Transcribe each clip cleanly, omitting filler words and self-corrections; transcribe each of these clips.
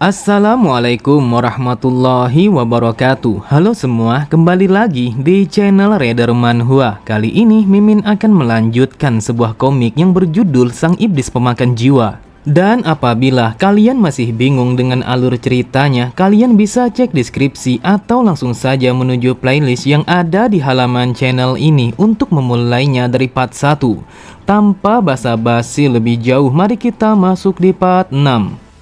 Assalamualaikum warahmatullahi wabarakatuh. Halo semua, kembali lagi di channel Raider Manhwa. Kali ini Mimin akan melanjutkan sebuah komik yang berjudul Sang Iblis Pemakan Jiwa. Dan apabila kalian masih bingung dengan alur ceritanya, kalian bisa cek deskripsi atau langsung saja menuju playlist yang ada di halaman channel ini untuk memulainya dari part 1. Tanpa basa-basi lebih jauh, mari kita masuk di part 6.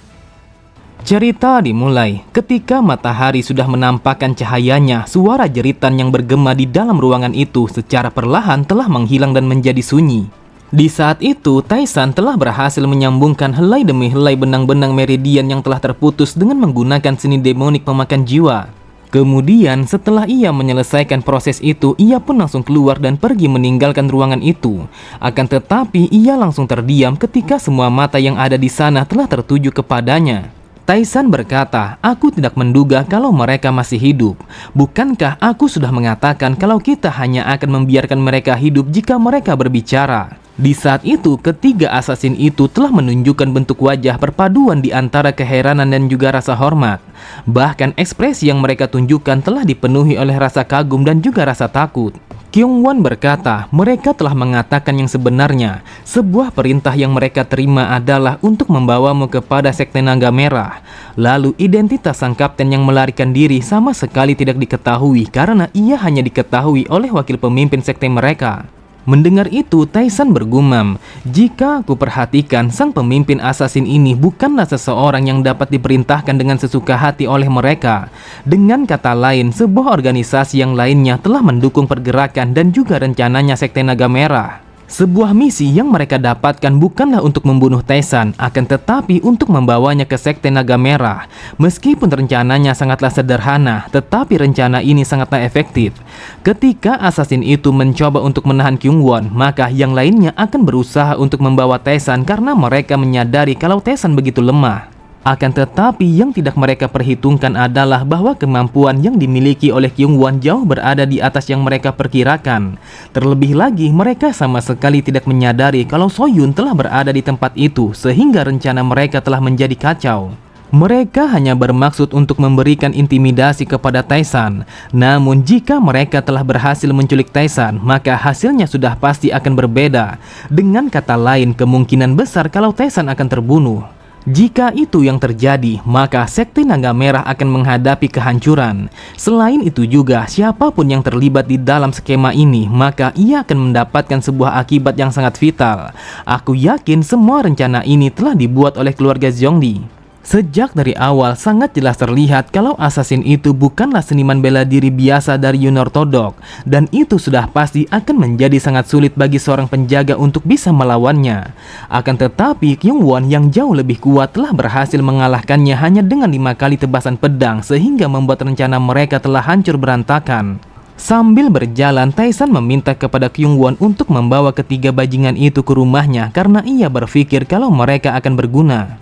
Cerita dimulai ketika matahari sudah menampakkan cahayanya. Suara jeritan yang bergema di dalam ruangan itu secara perlahan telah menghilang dan menjadi sunyi. Di saat itu, Taisan telah berhasil menyambungkan helai demi helai benang-benang meridian yang telah terputus dengan menggunakan seni demonik pemakan jiwa. Kemudian setelah ia menyelesaikan proses itu, ia pun langsung keluar dan pergi meninggalkan ruangan itu. Akan tetapi ia langsung terdiam ketika semua mata yang ada di sana telah tertuju kepadanya. Taisan berkata, "Aku tidak menduga kalau mereka masih hidup. Bukankah aku sudah mengatakan kalau kita hanya akan membiarkan mereka hidup jika mereka berbicara?" Di saat itu, ketiga asasin itu telah menunjukkan bentuk wajah perpaduan di antara keheranan dan juga rasa hormat. Bahkan ekspresi yang mereka tunjukkan telah dipenuhi oleh rasa kagum dan juga rasa takut. Kyungwon berkata, mereka telah mengatakan yang sebenarnya. Sebuah perintah yang mereka terima adalah untuk membawamu kepada Sekte Naga Merah. Lalu identitas sang kapten yang melarikan diri sama sekali tidak diketahui karena ia hanya diketahui oleh wakil pemimpin sekte mereka. Mendengar itu, Taisan bergumam, "Jika aku perhatikan, sang pemimpin asasin ini bukanlah seseorang yang dapat diperintahkan dengan sesuka hati oleh mereka. Dengan kata lain, sebuah organisasi yang lainnya telah mendukung pergerakan dan juga rencananya Sekte Naga Merah. Sebuah misi yang mereka dapatkan bukanlah untuk membunuh Taisan, akan tetapi untuk membawanya ke Sekte Naga Merah. Meskipun rencananya sangatlah sederhana, tetapi rencana ini sangatlah efektif. Ketika asasin itu mencoba untuk menahan Kyungwon, maka yang lainnya akan berusaha untuk membawa Taisan karena mereka menyadari kalau Taisan begitu lemah. Akan tetapi yang tidak mereka perhitungkan adalah bahwa kemampuan yang dimiliki oleh Kyungwon jauh berada di atas yang mereka perkirakan. Terlebih lagi, mereka sama sekali tidak menyadari kalau Soyun telah berada di tempat itu, sehingga rencana mereka telah menjadi kacau. Mereka hanya bermaksud untuk memberikan intimidasi kepada Taisan. Namun jika mereka telah berhasil menculik Taisan, maka hasilnya sudah pasti akan berbeda. Dengan kata lain, kemungkinan besar kalau Taisan akan terbunuh. Jika itu yang terjadi, maka Sekte Naga Merah akan menghadapi kehancuran. Selain itu juga, siapapun yang terlibat di dalam skema ini, maka ia akan mendapatkan sebuah akibat yang sangat vital. Aku yakin semua rencana ini telah dibuat oleh keluarga Zhongli. Sejak dari awal sangat jelas terlihat kalau asasin itu bukanlah seniman bela diri biasa dari Yun Ortodok, dan itu sudah pasti akan menjadi sangat sulit bagi seorang penjaga untuk bisa melawannya. Akan tetapi Kyungwon yang jauh lebih kuat telah berhasil mengalahkannya hanya dengan 5 kali tebasan pedang, sehingga membuat rencana mereka telah hancur berantakan. Sambil berjalan, Taisan meminta kepada Kyungwon untuk membawa ketiga bajingan itu ke rumahnya karena ia berpikir kalau mereka akan berguna.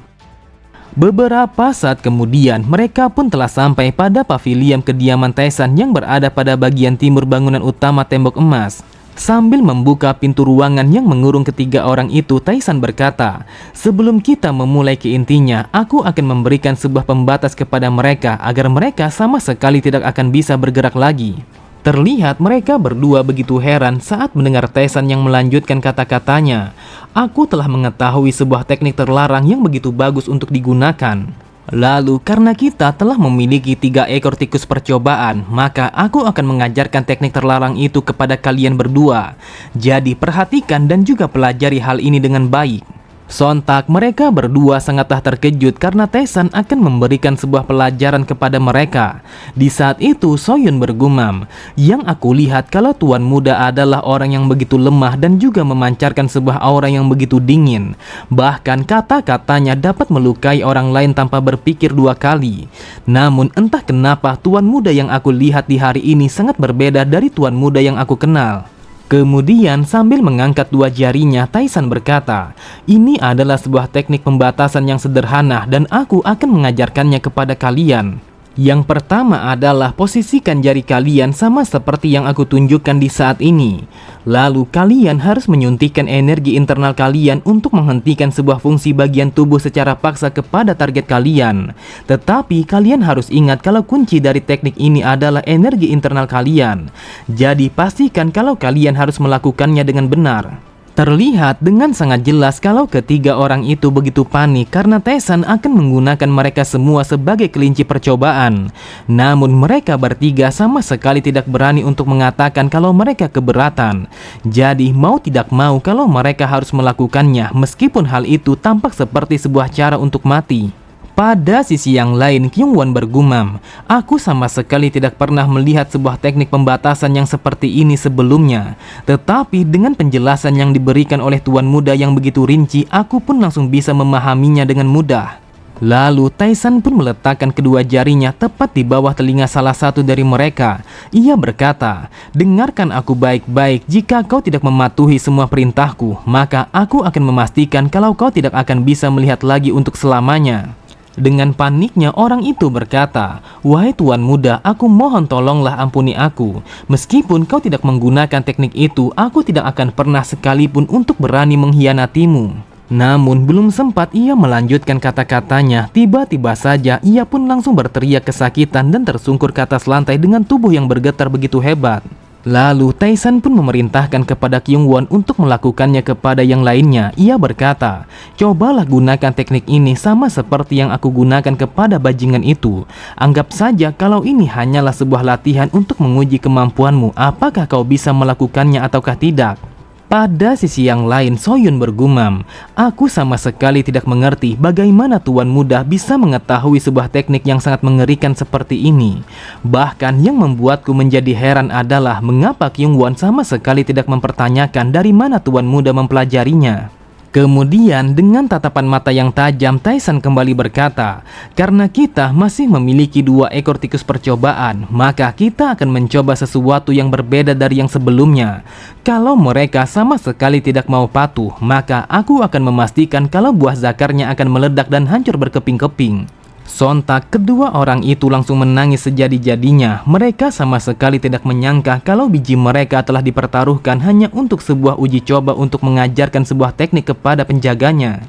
Beberapa saat kemudian, mereka pun telah sampai pada pavilion kediaman Taisan yang berada pada bagian timur bangunan utama tembok emas. Sambil membuka pintu ruangan yang mengurung ketiga orang itu, Taisan berkata, "Sebelum kita memulai ke intinya, aku akan memberikan sebuah pembatas kepada mereka agar mereka sama sekali tidak akan bisa bergerak lagi." Terlihat mereka berdua begitu heran saat mendengar Taisan yang melanjutkan kata-katanya. "Aku telah mengetahui sebuah teknik terlarang yang begitu bagus untuk digunakan. Lalu karena kita telah memiliki 3 ekor tikus percobaan, maka aku akan mengajarkan teknik terlarang itu kepada kalian berdua. Jadi perhatikan dan juga pelajari hal ini dengan baik." Sontak mereka berdua sangatlah terkejut karena Taisan akan memberikan sebuah pelajaran kepada mereka. Di saat itu Soyun bergumam, "Yang aku lihat kalau Tuan Muda adalah orang yang begitu lemah dan juga memancarkan sebuah aura yang begitu dingin. Bahkan kata-katanya dapat melukai orang lain tanpa berpikir 2 kali. Namun entah kenapa Tuan Muda yang aku lihat di hari ini sangat berbeda dari Tuan Muda yang aku kenal." Kemudian sambil mengangkat 2 jarinya, Taisan berkata, "Ini adalah sebuah teknik pembatasan yang sederhana dan aku akan mengajarkannya kepada kalian." Yang pertama adalah posisikan jari kalian sama seperti yang aku tunjukkan di saat ini. Lalu kalian harus menyuntikkan energi internal kalian untuk menghentikan sebuah fungsi bagian tubuh secara paksa kepada target kalian. Tetapi kalian harus ingat kalau kunci dari teknik ini adalah energi internal kalian. Jadi pastikan kalau kalian harus melakukannya dengan benar. Terlihat dengan sangat jelas kalau ketiga orang itu begitu panik karena Taesan akan menggunakan mereka semua sebagai kelinci percobaan. Namun mereka bertiga sama sekali tidak berani untuk mengatakan kalau mereka keberatan. Jadi mau tidak mau kalau mereka harus melakukannya meskipun hal itu tampak seperti sebuah cara untuk mati. Pada sisi yang lain, Kyungwon bergumam, aku sama sekali tidak pernah melihat sebuah teknik pembatasan yang seperti ini sebelumnya. Tetapi dengan penjelasan yang diberikan oleh tuan muda yang begitu rinci, aku pun langsung bisa memahaminya dengan mudah. Lalu Taesan pun meletakkan kedua jarinya tepat di bawah telinga salah satu dari mereka. Ia berkata, dengarkan aku baik-baik, jika kau tidak mematuhi semua perintahku, maka aku akan memastikan kalau kau tidak akan bisa melihat lagi untuk selamanya. Dengan paniknya orang itu berkata, wahai tuan muda, aku mohon tolonglah ampuni aku. Meskipun kau tidak menggunakan teknik itu, aku tidak akan pernah sekalipun untuk berani mengkhianatimu. Namun belum sempat ia melanjutkan kata-katanya, tiba-tiba saja ia pun langsung berteriak kesakitan dan tersungkur ke atas lantai dengan tubuh yang bergetar begitu hebat. Lalu Taesan pun memerintahkan kepada Kyungwon untuk melakukannya kepada yang lainnya. Ia berkata, cobalah gunakan teknik ini sama seperti yang aku gunakan kepada bajingan itu. Anggap saja kalau ini hanyalah sebuah latihan untuk menguji kemampuanmu, apakah kau bisa melakukannya ataukah tidak. Pada sisi yang lain, Soyun bergumam, aku sama sekali tidak mengerti bagaimana tuan muda bisa mengetahui sebuah teknik yang sangat mengerikan seperti ini. Bahkan yang membuatku menjadi heran adalah mengapa Kyungwon sama sekali tidak mempertanyakan dari mana tuan muda mempelajarinya. Kemudian dengan tatapan mata yang tajam, Taesan kembali berkata, karena kita masih memiliki 2 ekor tikus percobaan, maka kita akan mencoba sesuatu yang berbeda dari yang sebelumnya. Kalau mereka sama sekali tidak mau patuh, maka aku akan memastikan kalau buah zakarnya akan meledak dan hancur berkeping-keping. Sontak kedua orang itu langsung menangis sejadi-jadinya. Mereka sama sekali tidak menyangka kalau biji mereka telah dipertaruhkan hanya untuk sebuah uji coba untuk mengajarkan sebuah teknik kepada penjaganya.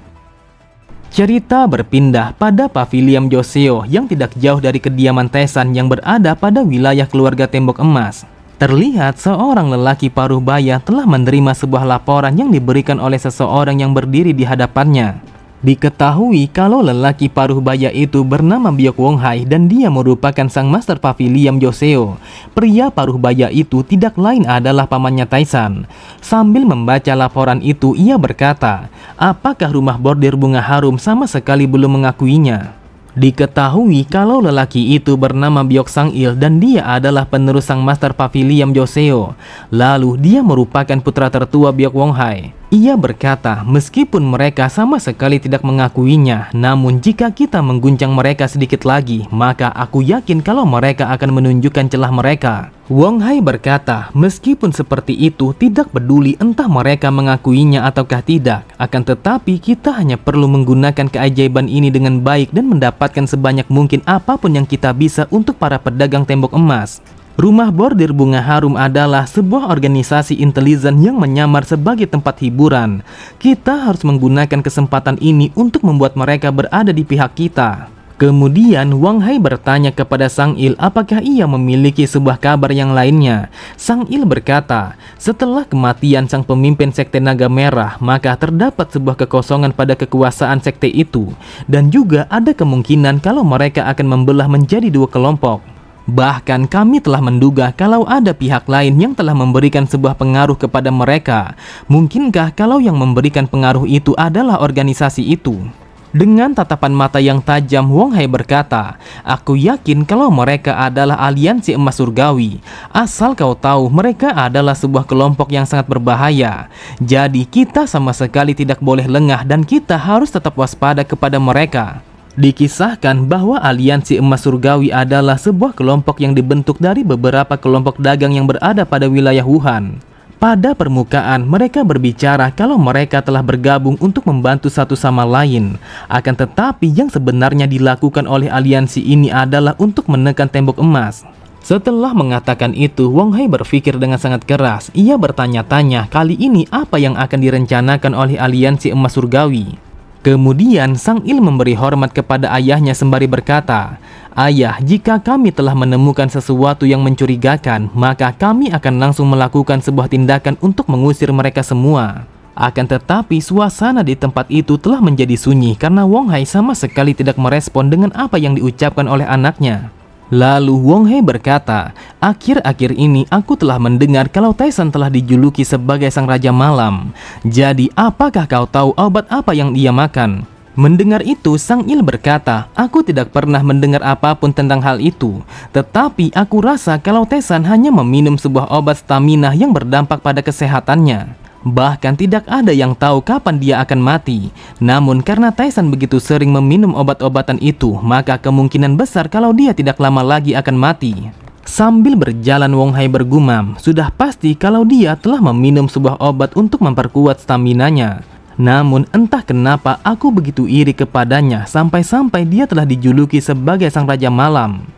Cerita berpindah pada pavilion Joseo yang tidak jauh dari kediaman Taesan yang berada pada wilayah keluarga Tembok Emas. Terlihat seorang lelaki paruh baya telah menerima sebuah laporan yang diberikan oleh seseorang yang berdiri di hadapannya. Diketahui kalau lelaki paruh baya itu bernama Byok Wonghai dan dia merupakan sang master pavilion Joseo. Pria paruh baya itu tidak lain adalah pamannya Taesan. Sambil membaca laporan itu, ia berkata, apakah rumah bordir bunga harum sama sekali belum mengakuinya? Diketahui kalau lelaki itu bernama Byok Sang-il dan dia adalah penerus sang master pavilion Joseo. Lalu dia merupakan putra tertua Byok Wonghai. Ia berkata, meskipun mereka sama sekali tidak mengakuinya, namun jika kita mengguncang mereka sedikit lagi, maka aku yakin kalau mereka akan menunjukkan celah mereka. Wonghai berkata, meskipun seperti itu, tidak peduli entah mereka mengakuinya ataukah tidak, akan tetapi kita hanya perlu menggunakan keajaiban ini dengan baik dan mendapatkan sebanyak mungkin apapun yang kita bisa untuk para pedagang tembok emas. Rumah bordir bunga harum adalah sebuah organisasi intelijen yang menyamar sebagai tempat hiburan. Kita harus menggunakan kesempatan ini untuk membuat mereka berada di pihak kita. Kemudian Wonghai bertanya kepada Sang-il apakah ia memiliki sebuah kabar yang lainnya. Sang-il berkata, setelah kematian sang pemimpin sekte naga merah, maka terdapat sebuah kekosongan pada kekuasaan sekte itu. Dan juga ada kemungkinan kalau mereka akan membelah menjadi 2 kelompok. Bahkan kami telah menduga kalau ada pihak lain yang telah memberikan sebuah pengaruh kepada mereka. Mungkinkah kalau yang memberikan pengaruh itu adalah organisasi itu? Dengan tatapan mata yang tajam, Wonghai berkata, aku yakin kalau mereka adalah aliansi emas surgawi. Asal kau tahu, mereka adalah sebuah kelompok yang sangat berbahaya. Jadi kita sama sekali tidak boleh lengah dan kita harus tetap waspada kepada mereka. Dikisahkan bahwa aliansi emas surgawi adalah sebuah kelompok yang dibentuk dari beberapa kelompok dagang yang berada pada wilayah Wuhan. Pada permukaan, mereka berbicara kalau mereka telah bergabung untuk membantu satu sama lain. Akan tetapi yang sebenarnya dilakukan oleh aliansi ini adalah untuk menekan tembok emas. Setelah mengatakan itu, Wong Hai berpikir dengan sangat keras. Ia bertanya-tanya, kali ini apa yang akan direncanakan oleh aliansi emas surgawi. Kemudian Sang Il memberi hormat kepada ayahnya sembari berkata, "Ayah, jika kami telah menemukan sesuatu yang mencurigakan, maka kami akan langsung melakukan sebuah tindakan untuk mengusir mereka semua." Akan tetapi suasana di tempat itu telah menjadi sunyi karena Wong Hai sama sekali tidak merespon dengan apa yang diucapkan oleh anaknya. Lalu Wong Hai berkata, "Akhir-akhir ini aku telah mendengar kalau Taisan telah dijuluki sebagai sang Raja Malam. Jadi apakah kau tahu obat apa yang dia makan?" Mendengar itu, Sang Il berkata, "Aku tidak pernah mendengar apapun tentang hal itu. Tetapi aku rasa kalau Taisan hanya meminum sebuah obat stamina yang berdampak pada kesehatannya. Bahkan tidak ada yang tahu kapan dia akan mati. Namun karena Taisan begitu sering meminum obat-obatan itu, maka kemungkinan besar kalau dia tidak lama lagi akan mati." Sambil berjalan, Wong Hai bergumam, sudah pasti kalau dia telah meminum sebuah obat untuk memperkuat staminanya. Namun entah kenapa aku begitu iri kepadanya sampai-sampai dia telah dijuluki sebagai sang Raja Malam.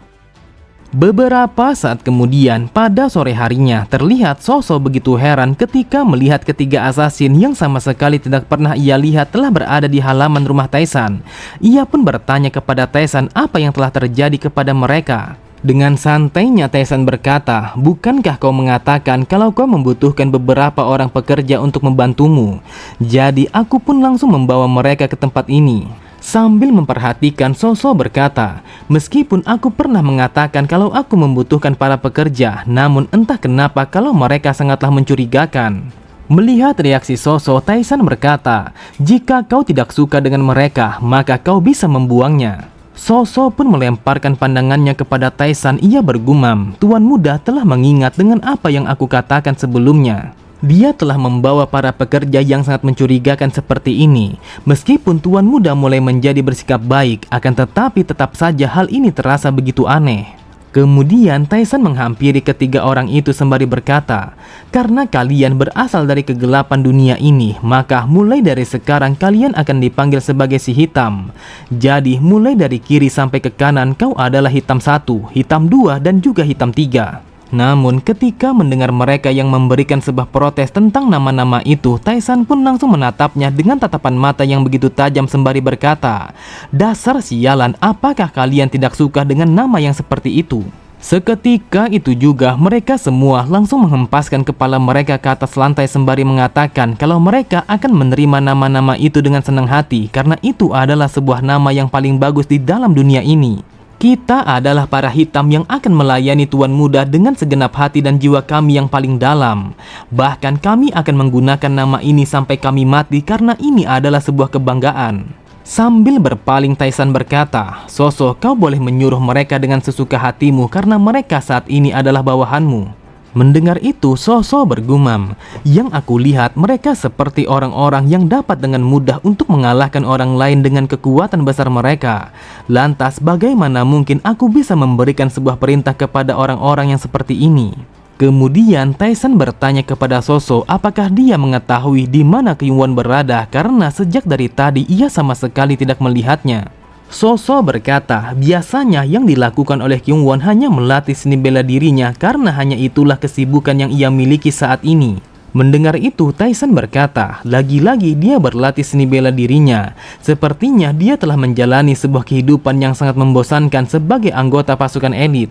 Beberapa saat kemudian, pada sore harinya, terlihat Soso begitu heran ketika melihat ketiga asasin yang sama sekali tidak pernah ia lihat telah berada di halaman rumah Taisan. Ia pun bertanya kepada Taisan apa yang telah terjadi kepada mereka. Dengan santainya Taisan berkata, "Bukankah kau mengatakan kalau kau membutuhkan beberapa orang pekerja untuk membantumu? Jadi aku pun langsung membawa mereka ke tempat ini." Sambil memperhatikan, Soso berkata, "Meskipun aku pernah mengatakan kalau aku membutuhkan para pekerja, namun entah kenapa kalau mereka sangatlah mencurigakan." Melihat reaksi Soso, Taisan berkata, "Jika kau tidak suka dengan mereka, maka kau bisa membuangnya." Soso pun melemparkan pandangannya kepada Taisan. Ia bergumam, "Tuan muda telah mengingat dengan apa yang aku katakan sebelumnya. Dia telah membawa para pekerja yang sangat mencurigakan seperti ini. Meskipun tuan muda mulai menjadi bersikap baik, akan tetapi tetap saja hal ini terasa begitu aneh." Kemudian Taisan menghampiri ketiga orang itu sembari berkata, "Karena kalian berasal dari kegelapan dunia ini, maka mulai dari sekarang kalian akan dipanggil sebagai si hitam. Jadi mulai dari kiri sampai ke kanan kau adalah hitam 1, hitam 2, dan juga hitam 3. Namun ketika mendengar mereka yang memberikan sebuah protes tentang nama-nama itu, Taisan pun langsung menatapnya dengan tatapan mata yang begitu tajam sembari berkata, "Dasar sialan, apakah kalian tidak suka dengan nama yang seperti itu?" Seketika itu juga mereka semua langsung menghempaskan kepala mereka ke atas lantai sembari mengatakan kalau mereka akan menerima nama-nama itu dengan senang hati karena itu adalah sebuah nama yang paling bagus di dalam dunia ini. "Kita adalah para hitam yang akan melayani tuan muda dengan segenap hati dan jiwa kami yang paling dalam. Bahkan kami akan menggunakan nama ini sampai kami mati karena ini adalah sebuah kebanggaan." Sambil berpaling, Taisan berkata, "Soso, kau boleh menyuruh mereka dengan sesuka hatimu karena mereka saat ini adalah bawahanmu." Mendengar itu, Soso bergumam, "Yang aku lihat mereka seperti orang-orang yang dapat dengan mudah untuk mengalahkan orang lain dengan kekuatan besar mereka. Lantas bagaimana mungkin aku bisa memberikan sebuah perintah kepada orang-orang yang seperti ini?" Kemudian Taisan bertanya kepada Soso apakah dia mengetahui di mana Kyungwon berada karena sejak dari tadi ia sama sekali tidak melihatnya. Soso berkata, biasanya yang dilakukan oleh Kyungwon hanya melatih seni bela dirinya karena hanya itulah kesibukan yang ia miliki saat ini. Mendengar itu, Taisan berkata, lagi-lagi dia berlatih seni bela dirinya. Sepertinya dia telah menjalani sebuah kehidupan yang sangat membosankan sebagai anggota pasukan elit.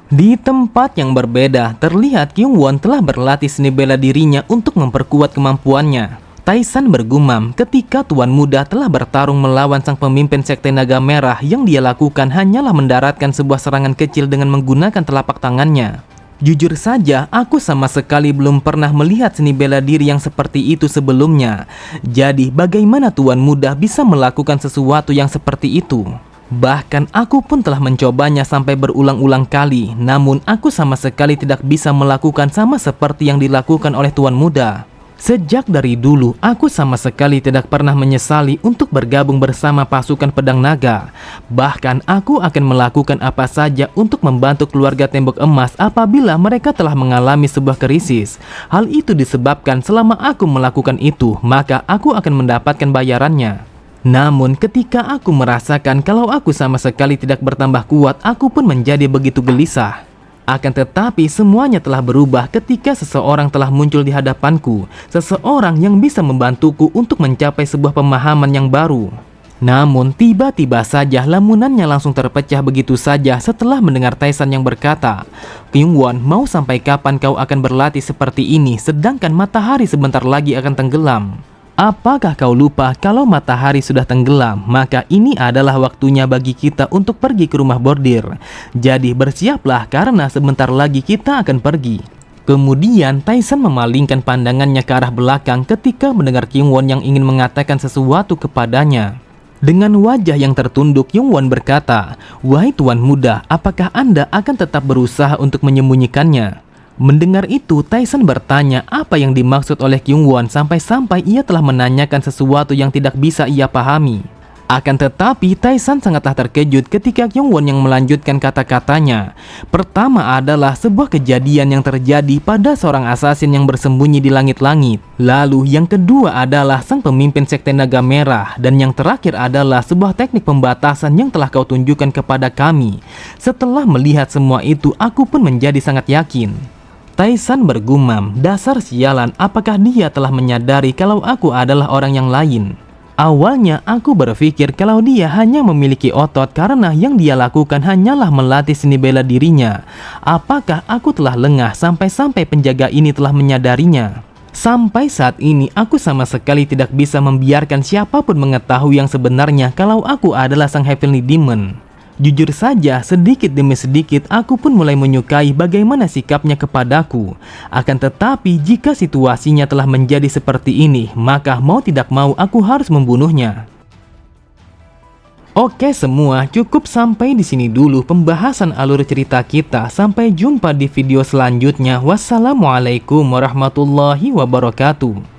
Di tempat yang berbeda, terlihat Kyungwon telah berlatih seni bela dirinya untuk memperkuat kemampuannya. Taisan bergumam ketika tuan muda telah bertarung melawan sang pemimpin sekte naga merah. Yang dia lakukan hanyalah mendaratkan sebuah serangan kecil dengan menggunakan telapak tangannya. Jujur saja, aku sama sekali belum pernah melihat seni bela diri yang seperti itu sebelumnya. Jadi bagaimana tuan muda bisa melakukan sesuatu yang seperti itu? Bahkan aku pun telah mencobanya sampai berulang-ulang kali. Namun aku sama sekali tidak bisa melakukan sama seperti yang dilakukan oleh tuan muda. Sejak dari dulu, aku sama sekali tidak pernah menyesali untuk bergabung bersama pasukan pedang naga. Bahkan aku akan melakukan apa saja untuk membantu keluarga Tembok Emas apabila mereka telah mengalami sebuah krisis. Hal itu disebabkan selama aku melakukan itu, maka aku akan mendapatkan bayarannya. Namun ketika aku merasakan kalau aku sama sekali tidak bertambah kuat, aku pun menjadi begitu gelisah. Akan tetapi semuanya telah berubah ketika seseorang telah muncul di hadapanku. Seseorang yang bisa membantuku untuk mencapai sebuah pemahaman yang baru. Namun tiba-tiba saja lamunannya langsung terpecah begitu saja setelah mendengar Taisan yang berkata, "Kyungwon, mau sampai kapan kau akan berlatih seperti ini sedangkan matahari sebentar lagi akan tenggelam? Apakah kau lupa kalau matahari sudah tenggelam, maka ini adalah waktunya bagi kita untuk pergi ke rumah bordir. Jadi bersiaplah karena sebentar lagi kita akan pergi." Kemudian Taisan memalingkan pandangannya ke arah belakang ketika mendengar Kyungwon yang ingin mengatakan sesuatu kepadanya. Dengan wajah yang tertunduk, Kyungwon berkata, "Wahai tuan muda, apakah Anda akan tetap berusaha untuk menyembunyikannya?" Mendengar itu, Taisan bertanya apa yang dimaksud oleh Kyungwon sampai-sampai ia telah menanyakan sesuatu yang tidak bisa ia pahami. Akan tetapi, Taisan sangatlah terkejut ketika Kyungwon yang melanjutkan kata-katanya. Pertama adalah sebuah kejadian yang terjadi pada seorang asasin yang bersembunyi di langit-langit. Lalu yang kedua adalah sang pemimpin Sekte Naga Merah. Dan yang terakhir adalah sebuah teknik pembatasan yang telah kau tunjukkan kepada kami. Setelah melihat semua itu, aku pun menjadi sangat yakin. Taisan bergumam, "Dasar sialan, apakah dia telah menyadari kalau aku adalah orang yang lain?" Awalnya aku berpikir kalau dia hanya memiliki otot karena yang dia lakukan hanyalah melatih seni bela dirinya. Apakah aku telah lengah sampai-sampai penjaga ini telah menyadarinya? Sampai saat ini aku sama sekali tidak bisa membiarkan siapapun mengetahui yang sebenarnya kalau aku adalah sang Heavenly Demon. Jujur saja, sedikit demi sedikit aku pun mulai menyukai bagaimana sikapnya kepadaku. Akan tetapi jika situasinya telah menjadi seperti ini, maka mau tidak mau aku harus membunuhnya. Oke semua, cukup sampai di sini dulu pembahasan alur cerita kita. Sampai jumpa di video selanjutnya. Wassalamualaikum warahmatullahi wabarakatuh.